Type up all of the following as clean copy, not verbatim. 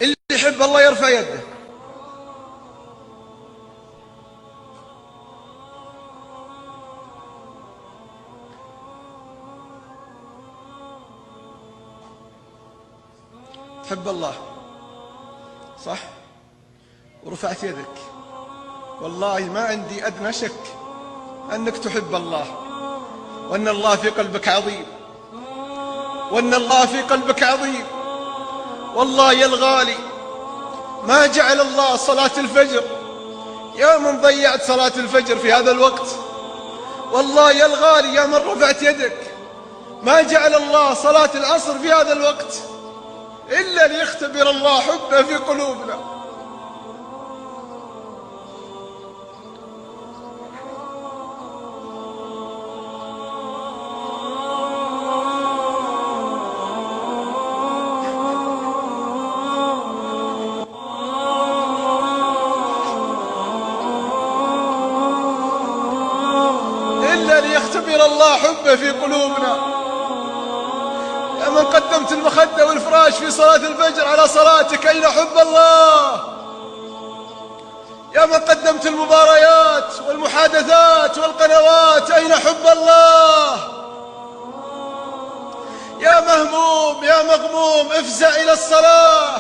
اللي يحب الله يرفع يده. تحب الله صح ورفعت يدك، والله ما عندي أدنى شك أنك تحب الله، وأن الله في قلبك عظيم، وأن الله في قلبك عظيم. والله يا الغالي ما جعل الله صلاة الفجر، يا من ضيعت صلاة الفجر في هذا الوقت. والله يا الغالي يا من رفعت يدك ما جعل الله صلاة العصر في هذا الوقت إلا ليختبر الله حبه في قلوبنا. إلا ليختبر الله حبه في قلوبنا. يا من قدمت المخدة والفراش في صلاة الفجر على صلاتك، أين حب الله؟ يا من قدمت المباريات والمحادثات والقنوات، أين حب الله؟ يا مهموم يا مغموم افزع إلى الصلاة.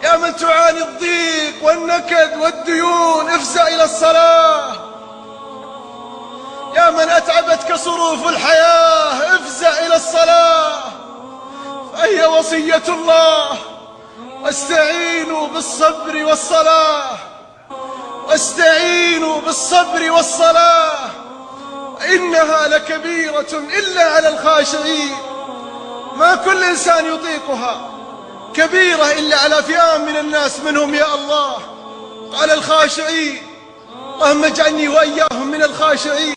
يا من تعاني الضيق والنكد والديون افزع إلى الصلاة. يا من أتعبتك صروف الحياة افزع إلى الصلاة، فهي وصية الله. واستعينوا بالصبر والصلاة، واستعينوا بالصبر والصلاة، إنها لكبيرة إلا على الخاشعين. ما كل إنسان يطيقها، كبيرة إلا على فئام من الناس، منهم يا الله قال الخاشعين. اللهم اجعلني وإياهم من الخاشعين.